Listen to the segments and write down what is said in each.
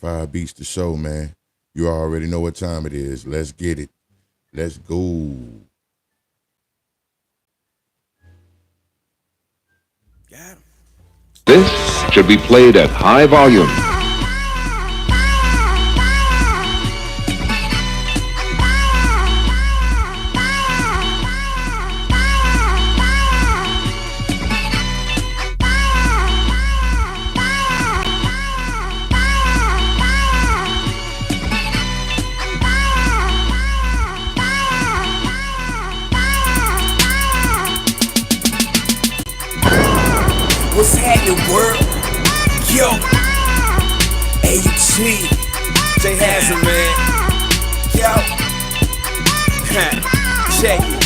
Five Beats the show, man. You already know what time it is. Let's get it. Let's go. Got him. This should be played at high volume. What's happening, world? Yo, AUG, Jay Hazard, man. Yo, check it.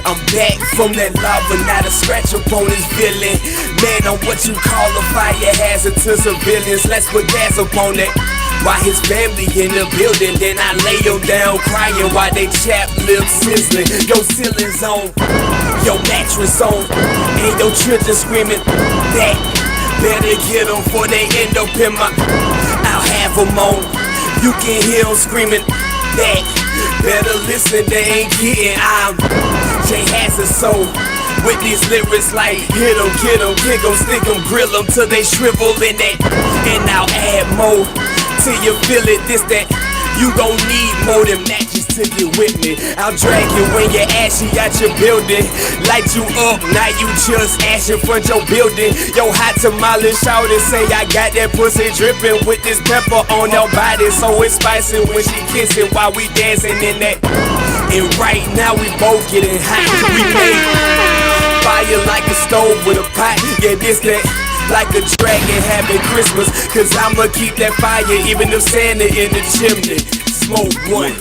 I'm back from that lava, not a scratch up on his villain. Man, I'm what you call a fire hazard to civilians. Let's put gas up on that. Why his family in the building, then I lay him down crying while they chap lips sizzling. Yo ceilings on, yo mattress on, ain't no children screaming that. Better get them before they end up in my, I'll have them on. You can hear them screaming that. Better listen, they ain't getting, I'm Jay Hazard soul. With these lyrics like hit 'em, kick 'em, stick 'em, grill 'em till they shrivel in that. And I'll add more till you feel it, this that. You gon' need more than matches to get with me. I'll drag you when you're ashy out your building. Light you up, now you just ashing front your building. Yo, hot tamale shouted, say I got that pussy dripping with this pepper on your body. So it's spicy when she kissing while we dancing in that. And right now we both getting hot. We made fire like a stove with a pot. Yeah, this that. Like a dragon having Christmas, cause I'ma keep that fire even if Santa in the chimney. Smoke one.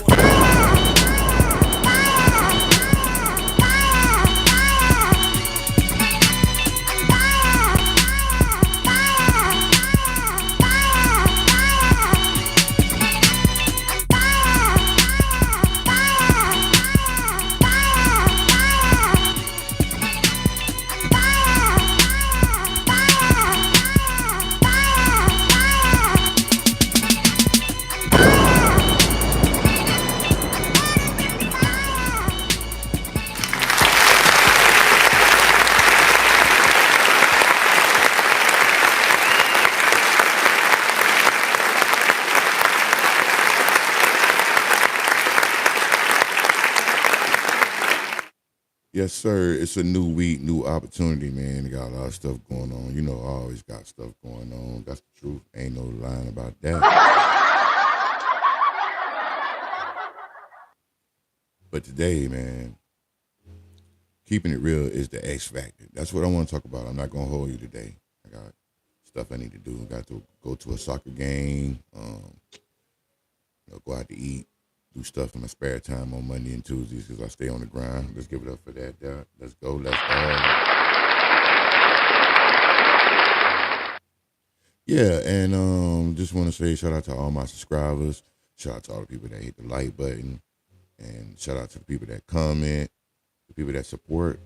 Yes, sir. It's a new week, new opportunity, man. Got a lot of stuff going on. You know, I always got stuff going on. That's the truth. Ain't no lying about that. But today, man, keeping it real is the X Factor. That's what I want to talk about. I'm not going to hold you today. I got stuff I need to do. I got to go to a soccer game, go out to eat, do stuff in my spare time on Monday and Tuesdays because I stay on the grind. Let's give it up for that. Let's go. Let's go. Yeah, and just want to say shout out to all my subscribers. Shout out to all the people that hit the like button. And shout out to the people that comment, the people that support.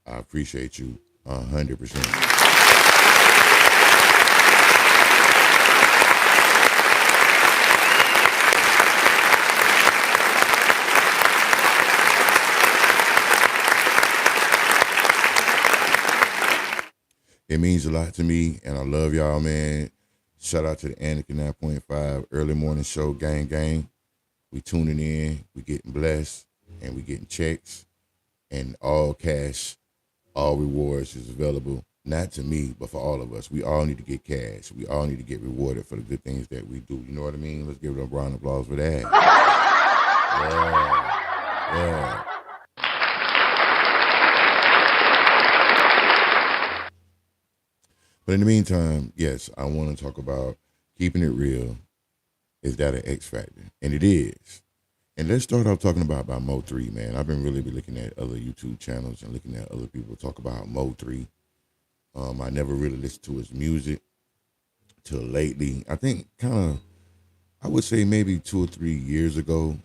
I appreciate you 100%. It means a lot to me, and I love y'all, man. Shout out to the Anakin 9.5 early morning show, gang. We tuning in, we getting blessed, and we getting checks, and all cash, all rewards is available, not to me, but for all of us. We all need to get cash. We all need to get rewarded for the good things that we do. You know what I mean? Let's give it a round of applause for that. Yeah. But in the meantime, yes, I want to talk about keeping it real. Is that an X Factor? And it is. And let's start off talking about Mo3, man. I've been really looking at other YouTube channels and looking at other people talk about Mo3. I never really listened to his music till lately. I think I would say maybe 2 or 3 years ago,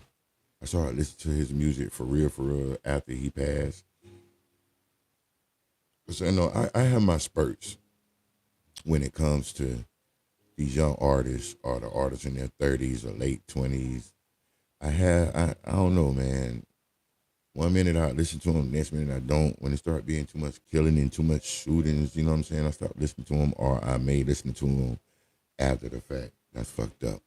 I started listening to his music for real, after he passed. So, I have my spurts when it comes to these young artists or the artists in their 30s or late 20s. I don't know, man. One minute I listen to them, next minute I don't. When it start being too much killing and too much shootings, you know what I'm saying? I stop listening to them, or I may listen to them after the fact. That's fucked up.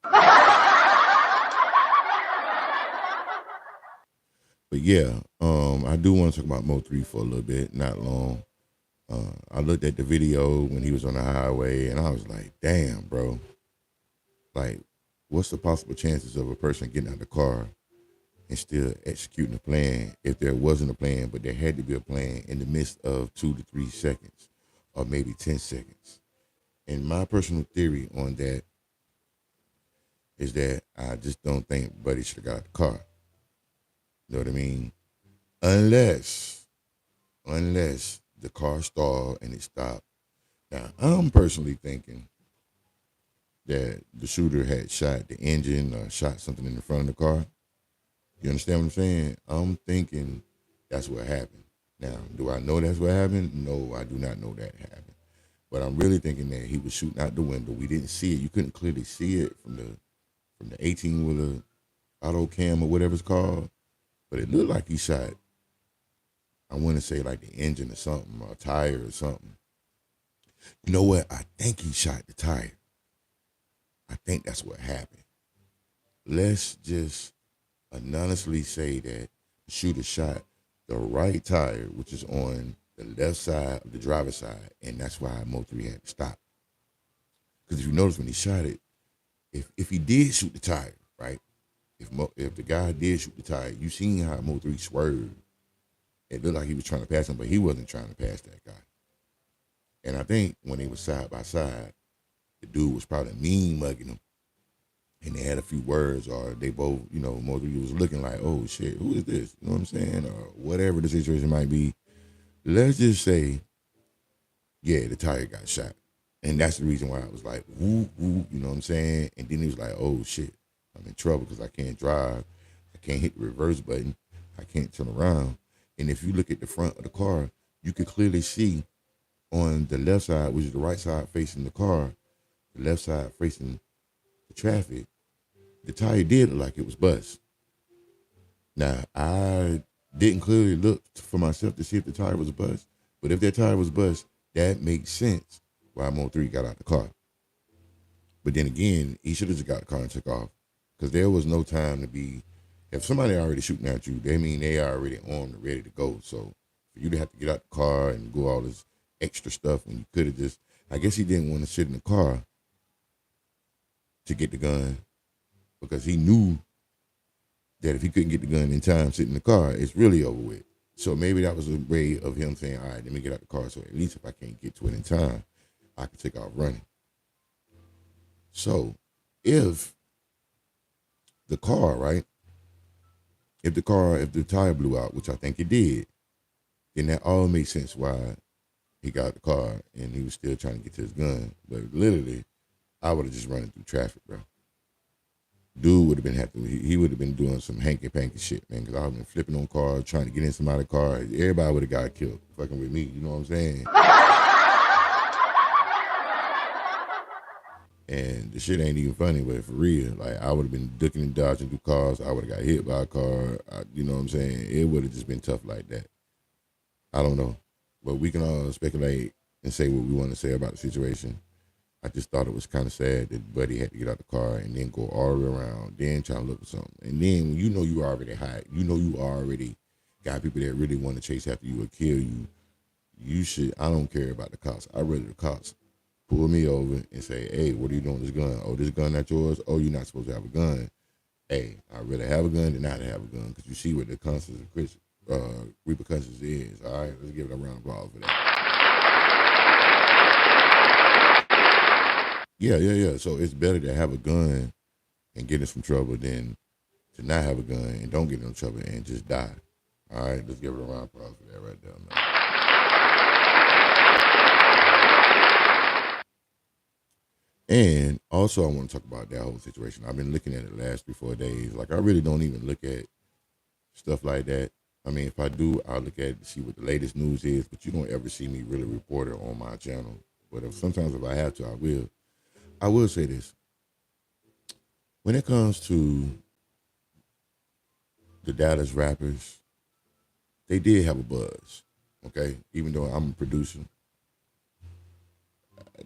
But yeah, I do want to talk about Mo3 for a little bit, not long. I looked at the video when he was on the highway, and I was like, damn, bro. Like, what's the possible chances of a person getting out of the car and still executing a plan if there wasn't a plan, but there had to be a plan in the midst of 2 to 3 seconds or maybe 10 seconds? And my personal theory on that is that I just don't think Buddy should have got out the car. You know what I mean? Unless the car stalled and it stopped. Now, I'm personally thinking that the shooter had shot the engine or shot something in the front of the car. You understand what I'm saying? I'm thinking that's what happened. Now, do I know that's what happened? No, I do not know that happened. But I'm really thinking that he was shooting out the window. We didn't see it. You couldn't clearly see it from the 18-wheeler auto cam or whatever it's called. But it looked like he shot, I want to say like the engine or something, or a tire or something. You know what? I think he shot the tire. I think that's what happened. Let's just anonymously say that the shooter shot the right tire, which is on the left side of the driver's side, and that's why Mo3 had to stop. Because if you notice when he shot it, if he did shoot the tire, right? If the guy did shoot the tire, you seen how Mo3 swerved. It looked like he was trying to pass him, but he wasn't trying to pass that guy. And I think when they were side by side, the dude was probably mean mugging him. And they had a few words, or they both, Mo3 was looking like, oh shit, who is this? You know what I'm saying? Or whatever the situation might be. Let's just say, yeah, the tire got shot. And that's the reason why I was like, woo, woo, you know what I'm saying? And then he was like, oh shit, I'm in trouble because I can't drive. I can't hit the reverse button. I can't turn around. And if you look at the front of the car, you can clearly see on the left side, which is the right side facing the car, the left side facing the traffic, the tire did look like it was bust. Now, I didn't clearly look for myself to see if the tire was bust, but if that tire was bust, that makes sense why Mo3 got out the car. But then again, he should have just got the car and took off, because there was no time to be. If somebody already shooting at you, they mean they are already armed and ready to go. So for you to have to get out the car and do all this extra stuff when you could have just, I guess he didn't want to sit in the car to get the gun, because he knew that if he couldn't get the gun in time sitting in the car, it's really over with. So maybe that was a way of him saying, all right, let me get out the car, so at least if I can't get to it in time, I can take off running. So if the car, right, if the tire blew out, which I think it did, then that all makes sense why he got out the car and he was still trying to get to his gun. But literally, I would have just run through traffic, bro. Dude would have been he would have been doing some hanky-panky shit, man, because I would have been flipping on cars, trying to get in somebody's car. Everybody would have got killed fucking with me, you know what I'm saying? And the shit ain't even funny, but for real, like, I would have been ducking and dodging through cars. I would have got hit by a car. You know what I'm saying? It would have just been tough like that. I don't know. But we can all speculate and say what we want to say about the situation. I just thought it was kind of sad that Buddy had to get out the car and then go all the way around, then try to look for something. And then when you know you already hot, you know you already got people that really want to chase after you or kill you, you should, I don't care about the cops. I'd rather the cops pull me over and say, hey, what are you doing with this gun? Oh, this gun not yours? Oh, you're not supposed to have a gun. Hey, I'd rather have a gun than not have a gun, because you see what the repercussions is. All right, let's give it a round of applause for that. Yeah. So it's better to have a gun and get in some trouble than to not have a gun and don't get in trouble and just die. All right, let's give it a round of applause for that right there, man. And also, I want to talk about that whole situation. I've been looking at it the last 3-4 days. Like, I really don't even look at stuff like that. I mean, if I do, I'll look at it to see what the latest news is, but you don't ever see me really report it on my channel. But sometimes if I have to, I will. I will say this: when it comes to the Dallas rappers, they did have a buzz. Okay, even though I'm a producer,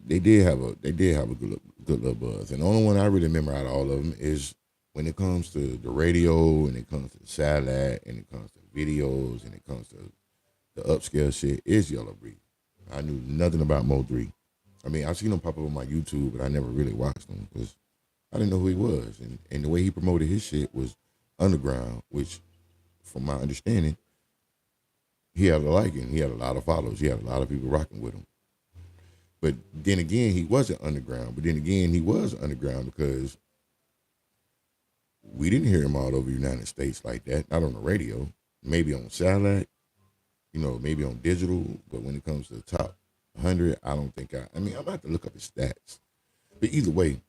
they did have a good little buzz. And the only one I really remember out of all of them is when it comes to the radio, and it comes to the satellite, and it comes to videos, and it comes to the upscale shit, is Yellow Breeze. I knew nothing about Mo3. I mean, I've seen him pop up on my YouTube, but I never really watched him because I didn't know who he was. And the way he promoted his shit was underground, which, from my understanding, he had a liking. He had a lot of followers. He had a lot of people rocking with him. But then again, he wasn't underground. But then again, he was underground because we didn't hear him all over the United States like that. Not on the radio. Maybe on satellite, maybe on digital. But when it comes to the top 100, I don't think I mean, I'm about to look up his stats. But either way,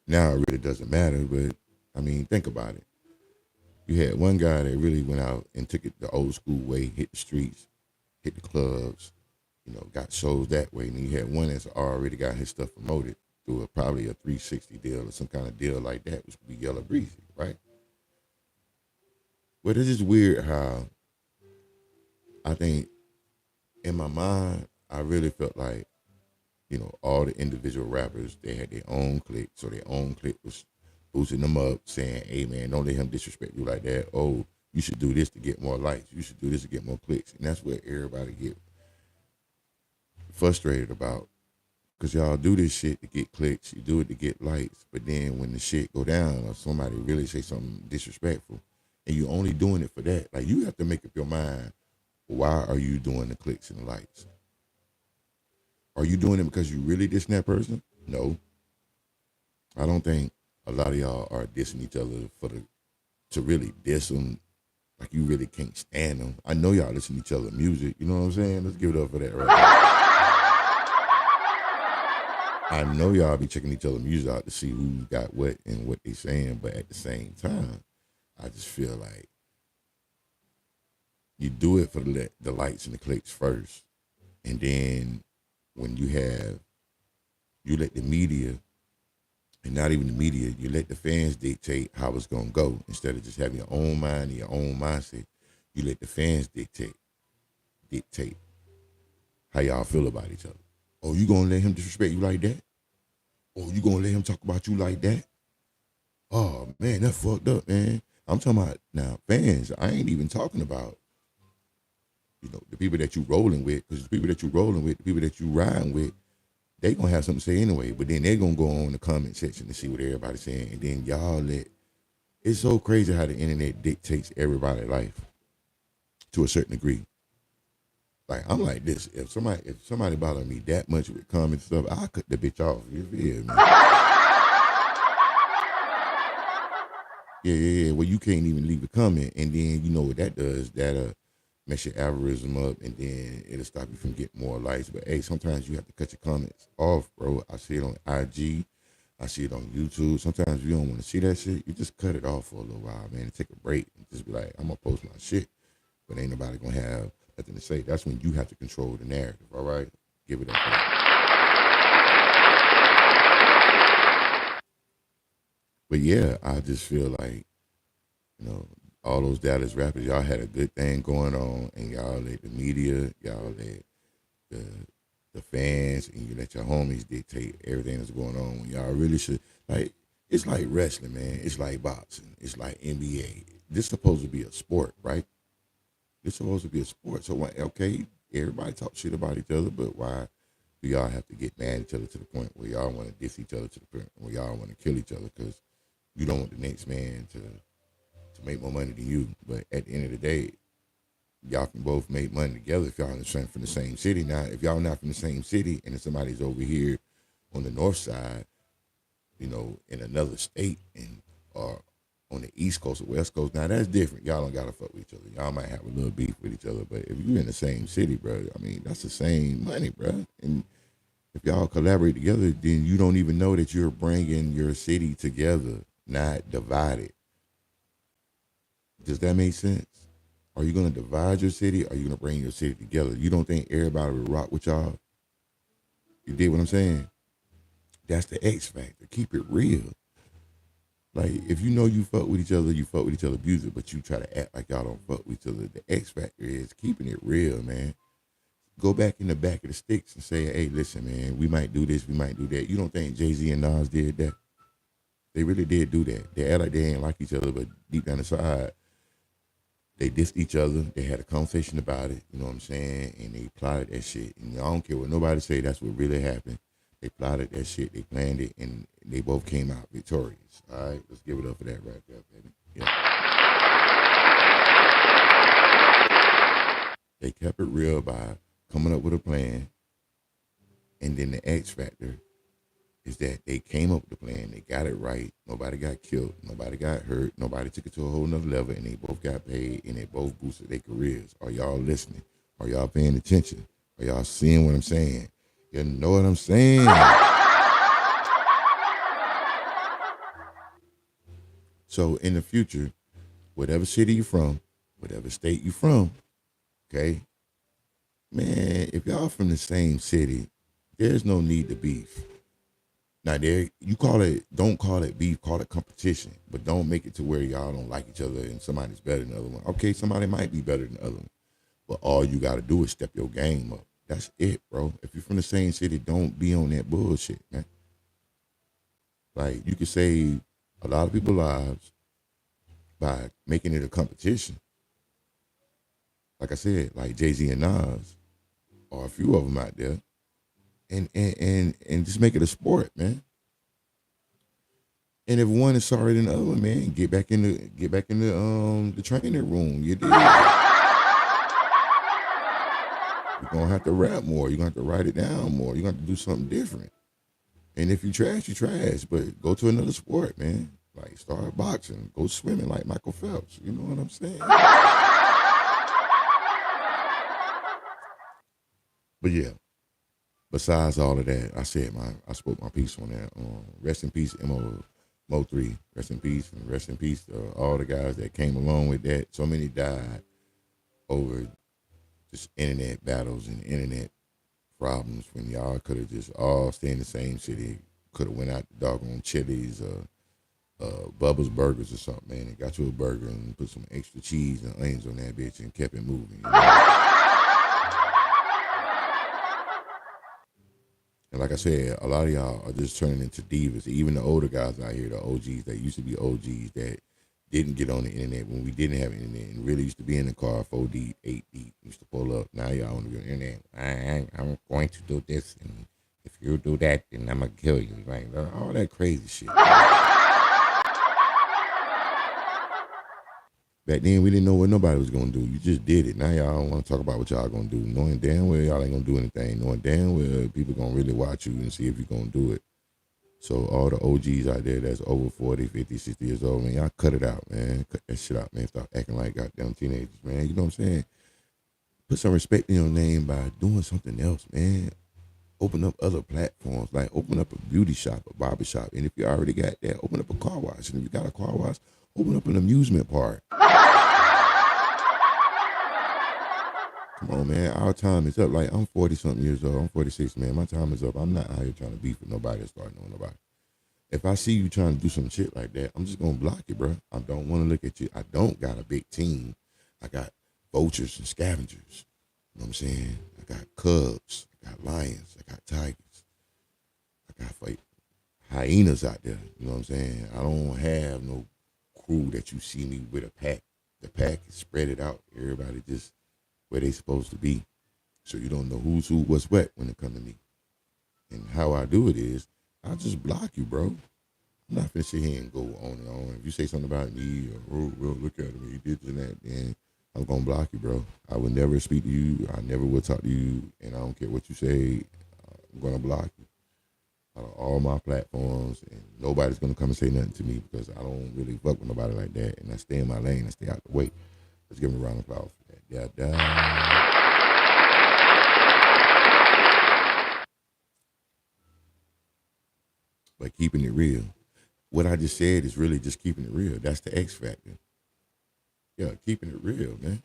now it really doesn't matter. But, I mean, think about it. You had one guy that really went out and took it the old school way, hit the streets, hit the clubs, got shows that way. And then you had one that's already got his stuff promoted through probably a 360 deal or some kind of deal like that, which would be Yellow Breezy, right? But it's just weird how I think in my mind, I really felt like, all the individual rappers, they had their own clique. So their own clique was boosting them up, saying, hey, man, don't let him disrespect you like that. Oh, you should do this to get more likes. You should do this to get more clicks. And that's what everybody get frustrated about. Because y'all do this shit to get clicks. You do it to get likes. But then when the shit go down or somebody really say something disrespectful, and you're only doing it for that, like, you have to make up your mind, why are you doing the clicks and the likes? Are you doing it because you really dissing that person? No. I don't think a lot of y'all are dissing each other to really diss them. Like, you really can't stand them. I know y'all listen to each other's music. You know what I'm saying? Let's give it up for that right now. I know y'all be checking each other's music out to see who got what and what they saying. But at the same time, I just feel like you do it for the likes and the clicks first. And then when you let the media, and not even the media, you let the fans dictate how it's going to go. Instead of just having your own mind and your own mindset, you let the fans dictate how y'all feel about each other. Oh, you going to let him disrespect you like that? Oh, you going to let him talk about you like that? Oh, man, that's fucked up, man. I'm talking about, now, fans, I ain't even talking about, the people that you rolling with, because the people that you rolling with, the people that you riding with, they gonna have something to say anyway. But then they're gonna go on the comment section and see what everybody's saying. And then it's so crazy how the internet dictates everybody's life to a certain degree. Like, I'm like this. If somebody bother me that much with comment stuff, I'll cut the bitch off. You feel me? Yeah. Well, you can't even leave a comment. And then you know what that does? That'll mess your algorithm up, and then it'll stop you from getting more likes. But hey, sometimes you have to cut your comments off, bro. I see it on IG. I see it on YouTube. Sometimes you don't want to see that shit. You just cut it off for a little while, man, and take a break and just be like, I'm going to post my shit, but ain't nobody going to have nothing to say. That's when you have to control the narrative, all right? Give it up. But yeah, I just feel like, all those Dallas rappers, y'all had a good thing going on, and y'all let the media, y'all let the fans, and you let your homies dictate everything that's going on. When y'all really should, like, it's like wrestling, man. It's like boxing. It's like NBA. This is supposed to be a sport, right? This is supposed to be a sport. So, okay, everybody talk shit about each other, but why do y'all have to get mad at each other to the point where y'all want to diss each other to the point where y'all want to kill each other because you don't want the next man to make more money than you? But at the end of the day, y'all can both make money together if y'all from the same city. Now, if y'all not from the same city and if somebody's over here on the north side, in another state and or on the East Coast or West Coast, now that's different. Y'all don't gotta fuck with each other. Y'all might have a little beef with each other, but if you're in the same city, bro, I mean, that's the same money, bro. And if y'all collaborate together, then you don't even know that you're bringing your city together, not divided. Does that make sense? Are you going to divide your city, or are you going to bring your city together? You don't think everybody will rock with y'all? You dig what I'm saying? That's the X factor. Keep it real. Like, if you know you fuck with each other, you fuck with each other music, but you try to act like y'all don't fuck with each other. The X factor is keeping it real, man. Go back in the back of the sticks and say, hey, listen, man, we might do this, we might do that. You don't think Jay-Z and Nas did that? They really did do that. They act like they ain't like each other, but deep down inside, they dissed each other. They had a conversation about it, you know what I'm saying? And they plotted that shit. And I don't care what nobody say, that's what really happened. They plotted that shit, they planned it, and they both came out victorious. All right, let's give it up for that right there, baby. Yeah. They kept it real by coming up with a plan. And then the X factor is that they came up with the plan, they got it right, nobody got killed, nobody got hurt, nobody took it to a whole nother level, and they both got paid, and they both boosted their careers. Are y'all listening? Are y'all paying attention? Are y'all seeing what I'm saying? You know what I'm saying? So in the future, whatever city you from, whatever state you from, okay, man, if y'all from the same city, there's no need to beef. Now, you don't call it beef, call it competition, but don't make it to where y'all don't like each other and somebody's better than the other one. Okay, somebody might be better than the other one, but all you got to do is step your game up. That's it, bro. If you're from the same city, don't be on that bullshit, man. Like, you could save a lot of people's lives by making it a competition. Like I said, like Jay-Z and Nas, or a few of them out there. And just make it a sport, man. And if one is sorry than the other, man, get back in the training room. You did. You're gonna have to rap more. You're gonna have to write it down more. You're gonna have to do something different. And if you trash, you trash. But go to another sport, man. Like start boxing, go swimming like Michael Phelps. You know what I'm saying? But yeah. Besides all of that, I spoke my piece on that. Rest in peace, Mo3. Rest in peace, and rest in peace to all the guys that came along with that. So many died over just internet battles and internet problems when y'all could have just all stayed in the same city. Could have went out to doggone Chili's or Bubba's Burgers or something, man, and got you a burger and put some extra cheese and onions on that bitch and kept it moving. You know? And like I said, a lot of y'all are just turning into divas. Even the older guys out here, the OGs that used to be OGs that didn't get on the internet when we didn't have internet and really used to be in the car 4 deep, 8 deep, used to pull up. Now y'all want to be on the internet. I'm going to do this, and if you do that, then I'm going to kill you. Like, all that crazy shit. Back then, we didn't know what nobody was going to do. You just did it. Now y'all don't want to talk about what y'all going to do. Knowing damn well y'all ain't going to do anything. Knowing damn well people going to really watch you and see if you're going to do it. So all the OGs out there that's over 40, 50, 60 years old, man, y'all cut it out, man. Cut that shit out, man. Stop acting like goddamn teenagers, man. You know what I'm saying? Put some respect in your name by doing something else, man. Open up other platforms. Like open up a beauty shop, a barber shop. And if you already got that, open up a car wash. And if you got a car wash, open up an amusement park. Come on, man. Our time is up. Like, I'm 40-something years old. I'm 46, man. My time is up. I'm not out here trying to beef with nobody or start knowing nobody. If I see you trying to do some shit like that, I'm just going to block you, bro. I don't want to look at you. I don't got a big team. I got vultures and scavengers. You know what I'm saying? I got cubs. I got lions. I got tigers. I got hyenas out there. You know what I'm saying? I don't have no crew that you see me with a pack. The pack is spread it out. Everybody just where they supposed to be. So you don't know who's who, what's what when it come to me. And how I do it is, I just block you, bro. I'm not finna sit here and go on and on. If you say something about me, or, oh, well, look at him, he did this and that, then I'm gonna block you, bro. I would never speak to you. I never will talk to you, and I don't care what you say. I'm gonna block you out of all my platforms, and nobody's gonna come and say nothing to me because I don't really fuck with nobody like that, and I stay in my lane. I stay out the way. Let's give him a round of applause for that. Yeah. But keeping it real. What I just said is really just keeping it real. That's the X factor. Yeah, keeping it real, man.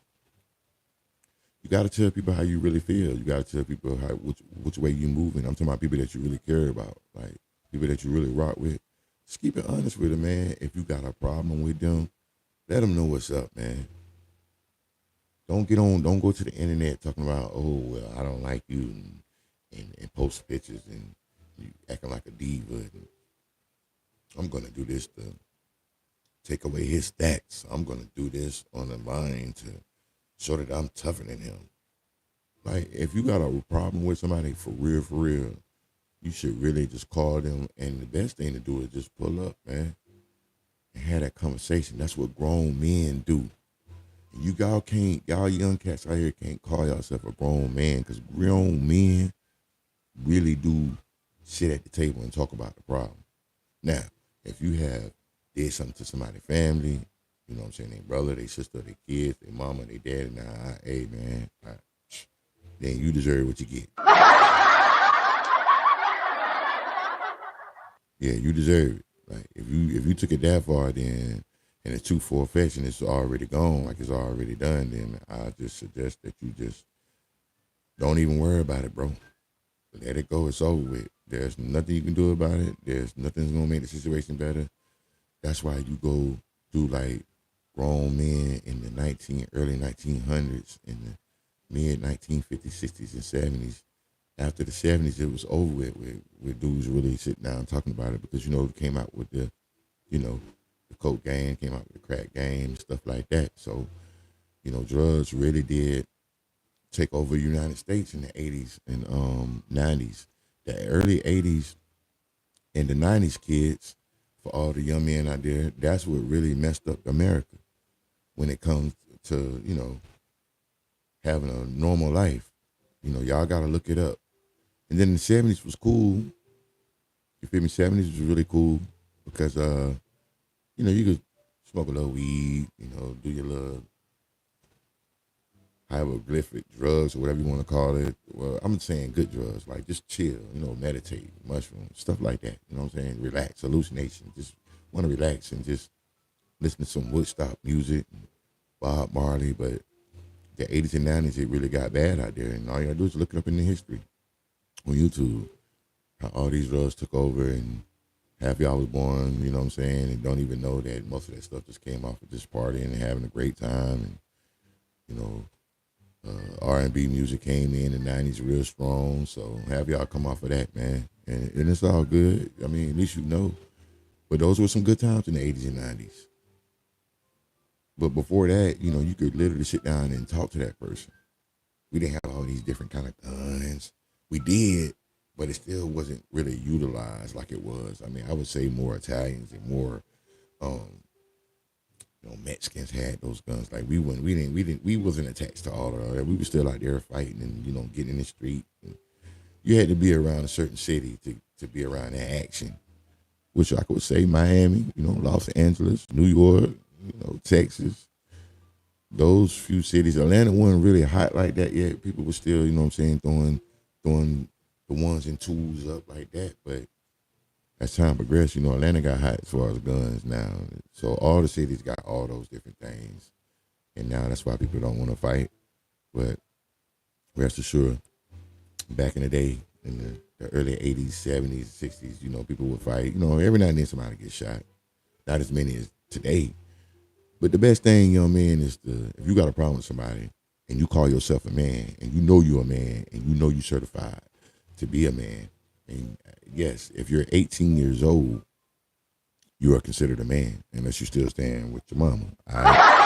You got to tell people how you really feel. You got to tell people which way you moving. I'm talking about people that you really care about. Like, people that you really rock with, just keep it honest with them, man. If you got a problem with them, let them know what's up, man. Don't go to the internet talking about, oh, well, I don't like you, and post pictures and you acting like a diva. And I'm going to do this to take away his stats. I'm going to do this on the line to show that I'm tougher than him. Like, if you got a problem with somebody for real, you should really just call them. And the best thing to do is just pull up, man, and have that conversation. That's what grown men do. Y'all young cats out here can't call yourself a grown man, because grown men really do sit at the table and talk about the problem. Now, if you have did something to somebody's family, you know what I'm saying, their brother, their sister, their kids, their mama, their daddy, hey man, then you deserve what you get. Yeah, you deserve it. Like, if you took it that far, then, and it's too far-fetched and it's already gone, like it's already done, then I just suggest that you just don't even worry about it, bro. Let it go. It's over with. There's nothing you can do about it. There's nothing that's gonna make the situation better. That's why you go do like grown men in the early 1900s, in the mid 1950s, 60s, and 70s. After the 70s, it was over with dudes really sitting down talking about it, because, it came out with the coke game, came out with the crack game, stuff like that. So, drugs really did take over the United States in the 80s and 90s. The early 80s and the 90s kids, for all the young men out there, that's what really messed up America when it comes to, having a normal life. Y'all got to look it up. And then the 70s was cool. You feel me? 70s was really cool because, you could smoke a little weed, do your little hieroglyphic drugs or whatever you want to call it. Well, I'm saying good drugs, like just chill, meditate, mushrooms, stuff like that. You know what I'm saying? Relax, hallucination. Just want to relax and just listen to some Woodstock music, Bob Marley. But the 80s and 90s, it really got bad out there. And all you got to do is look it up in the history on YouTube, how all these drugs took over, and half y'all was born, you know what I'm saying, and don't even know that most of that stuff just came off of just partying and having a great time. And, R&B music came in the 90s real strong, so have y'all come off of that, man. And it's all good. I mean, at least you know. But those were some good times in the 80s and 90s. But before that, you could literally sit down and talk to that person. We didn't have all these different kind of guns. We did, but it still wasn't really utilized like it was. I mean, I would say more Italians and more Mexicans had those guns. Like we wasn't attached to all of that. We were still out there fighting and, getting in the street. And you had to be around a certain city to be around that action, which I could say Miami, Los Angeles, New York, Texas. Those few cities. Atlanta wasn't really hot like that yet. People were still, throwing the ones and twos up like that. But as time progressed, Atlanta got hot as far as guns now. So all the cities got all those different things. And now that's why people don't want to fight. But rest assured, back in the day, in the early 80s, 70s, 60s, people would fight. Every now and then somebody gets shot. Not as many as today. But the best thing, young man, is if you got a problem with somebody and you call yourself a man and you're a man and you're certified to be a man, and yes, if you're 18 years old, you are considered a man unless you're still staying with your mama. All right?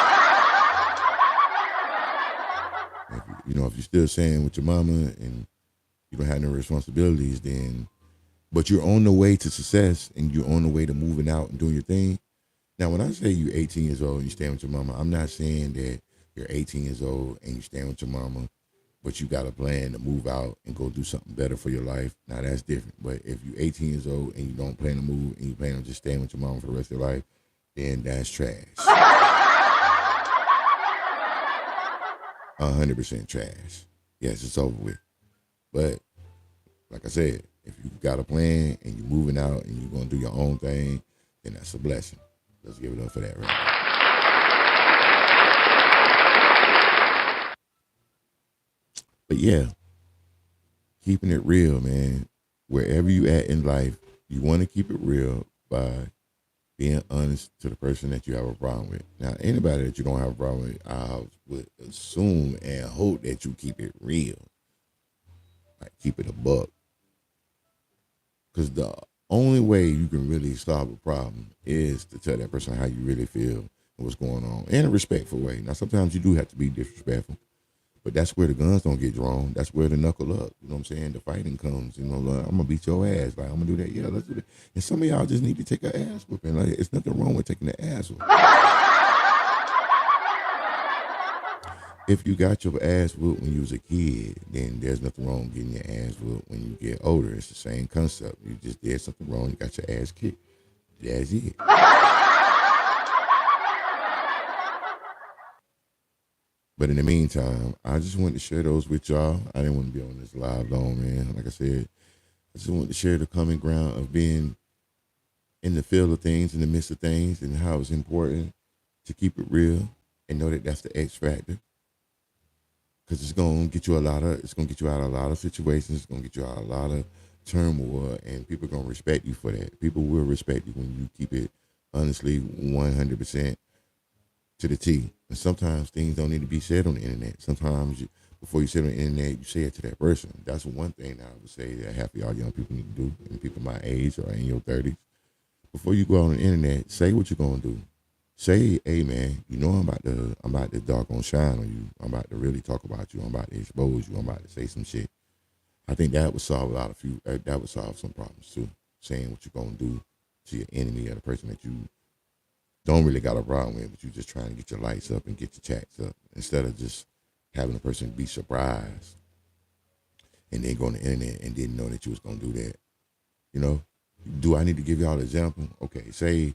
If you're still staying with your mama and you don't have no responsibilities, but you're on the way to success and you're on the way to moving out and doing your thing. Now, when I say you're 18 years old and you stand with your mama, I'm not saying that you're 18 years old and you stand with your mama, but you got a plan to move out and go do something better for your life. Now, that's different. But if you're 18 years old and you don't plan to move and you plan on just staying with your mama for the rest of your life, then that's trash. 100% trash. Yes, it's over with. But like I said, if you got a plan and you're moving out and you're going to do your own thing, then that's a blessing. Let's give it up for that, right? But yeah, keeping it real, man. Wherever you at in life, You want to keep it real by being honest to the person that you have a problem with. Now, anybody that you don't have a problem with, I would assume and hope that you keep it real. Like, keep it a buck. Because the only way you can really solve a problem is to tell that person how you really feel and what's going on in a respectful way. Now, sometimes you do have to be disrespectful, but that's where the guns don't get drawn. That's where the knuckle up. You know what I'm saying? The fighting comes. You know, like, I'm gonna beat your ass. Like, I'm gonna do that. Yeah, let's do that. And some of y'all just need to take an ass whooping. Like, it's nothing wrong with taking the ass whooping. If you got your ass whooped when you was a kid, then there's nothing wrong with getting your ass whooped when you get older. It's the same concept. You just did something wrong. You got your ass kicked. That's it. But in the meantime, I just wanted to share those with y'all. I didn't want to be on this live long, man. Like I said, I just wanted to share the common ground of being in the field of things, in the midst of things, and how it's important to keep it real and know that that's the X factor. Because it's gonna get you out of a lot of situations. It's gonna get you out of a lot of turmoil, and people are gonna respect you for that. People will respect you when you keep it honestly 100% to the T. And sometimes things don't need to be said on the internet. Sometimes before you say it on the internet, you say it to that person. That's one thing that I would say that half of y'all young people need to do, and people my age or in your 30s. Before you go out on the internet, say what you're gonna do. Say, hey man, you know I'm about to doggone shine on you. I'm about to really talk about you. I'm about to expose you. I'm about to say some shit. I think that would solve that would solve some problems too. Saying what you're gonna do to your enemy or the person that you don't really got a problem with, but you just trying to get your lights up and get your chats up instead of just having the person be surprised and then go on the internet and didn't know that you was gonna do that. You know, do I need to give y'all an example? Okay, say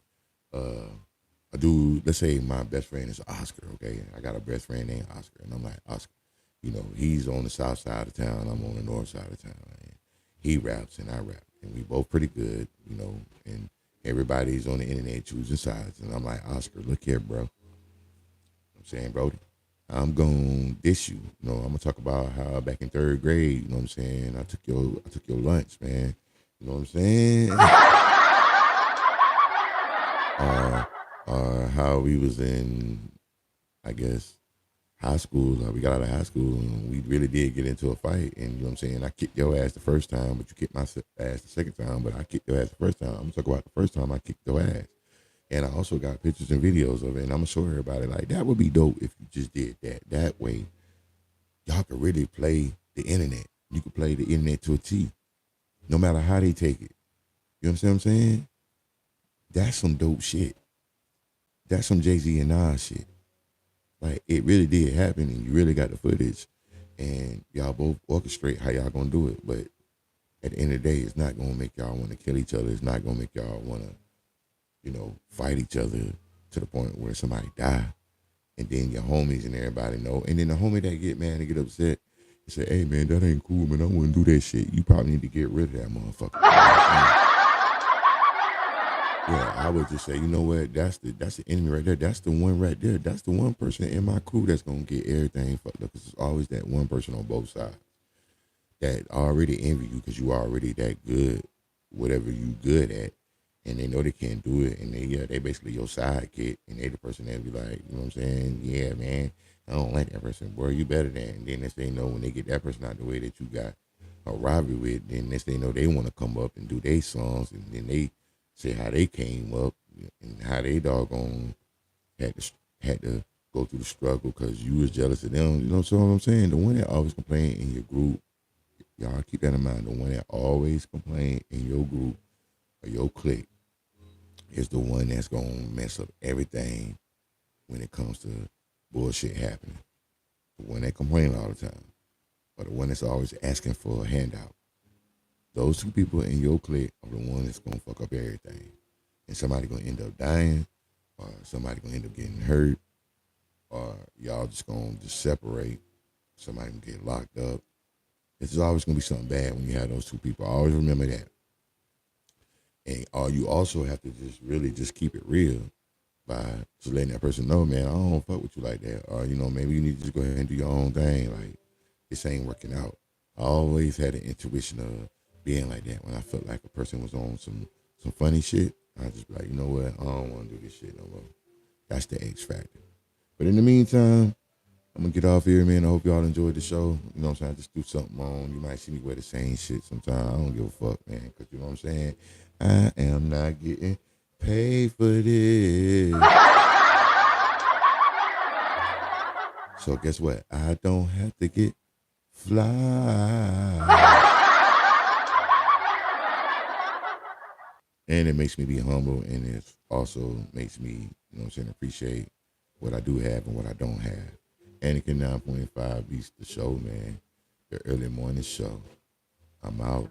a dude, let's say my best friend is Oscar, okay? I got a best friend named Oscar, and I'm like, Oscar, you know, he's on the south side of town, I'm on the north side of town. And he raps and I rap, and we both pretty good, you know, and everybody's on the internet choosing sides. And I'm like, Oscar, look here, bro. I'm saying, Brody, I'm gonna diss you. You know, I'm gonna talk about how back in third grade, you know what I'm saying, I took your lunch, man. You know what I'm saying? How we was in, I guess, high school. We got out of high school and we really did get into a fight. And you know what I'm saying? I kicked your ass the first time, but you kicked my ass the second time. But I kicked your ass the first time. I'm gonna talk about the first time I kicked your ass. And I also got pictures and videos of it. And I'm gonna show everybody. Like, that would be dope if you just did that. That way, y'all could really play the internet. You could play the internet to a T, no matter how they take it. You understand what I'm saying? That's some dope shit. That's some Jay-Z and Nas shit. Like, it really did happen, and you really got the footage, and y'all both orchestrate how y'all gonna do it. But at the end of the day, it's not gonna make y'all want to kill each other. It's not gonna make y'all want to, you know, fight each other to the point where somebody die, and then your homies and everybody know. And then the homie that get mad and get upset and say, "Hey man, that ain't cool, man. I wouldn't do that shit." You probably need to get rid of that motherfucker. Yeah, I would just say, you know what? That's the enemy right there. That's the one right there. That's the one person in my crew that's gonna get everything fucked up. Cause it's always that one person on both sides that already envy you because you already that good, whatever you good at, and they know they can't do it, and they basically your sidekick, and they the person that be like, you know what I'm saying? Yeah, man, I don't like that person, boy. You better than. And then next thing you know, when they get that person out the way that you got a rivalry with, then next thing you know, they want to come up and do their songs, and then they say how they came up and how they doggone had to go through the struggle because you was jealous of them. You know what I'm saying? The one that always complain in your group, y'all keep that in mind. The one that always complain in your group or your clique is the one that's gonna mess up everything when it comes to bullshit happening. The one that complain all the time, or the one that's always asking for a handout. Those two people in your clique are the one that's gonna fuck up everything. And somebody gonna end up dying, or somebody gonna end up getting hurt, or y'all just gonna separate. Somebody gonna get locked up. It's always gonna be something bad when you have those two people. I always remember that. And you also have to just keep it real by just letting that person know, man, I don't fuck with you like that. Or, you know, maybe you need to just go ahead and do your own thing. Like, this ain't working out. I always had an intuition of being like that. When I felt like a person was on some funny shit, I just be like, you know what? I don't want to do this shit no more. That's the X Factor. But in the meantime, I'm gonna get off here, man. I hope y'all enjoyed the show. You know what I'm saying? I just do something wrong. You might see me wear the same shit sometimes. I don't give a fuck, man. Cause you know what I'm saying? I am not getting paid for this. So guess what? I don't have to get fly. And it makes me be humble, and it also makes me, you know what I'm saying, appreciate what I do have and what I don't have. Anakin 9.5 beats the show, man. The early morning show. I'm out.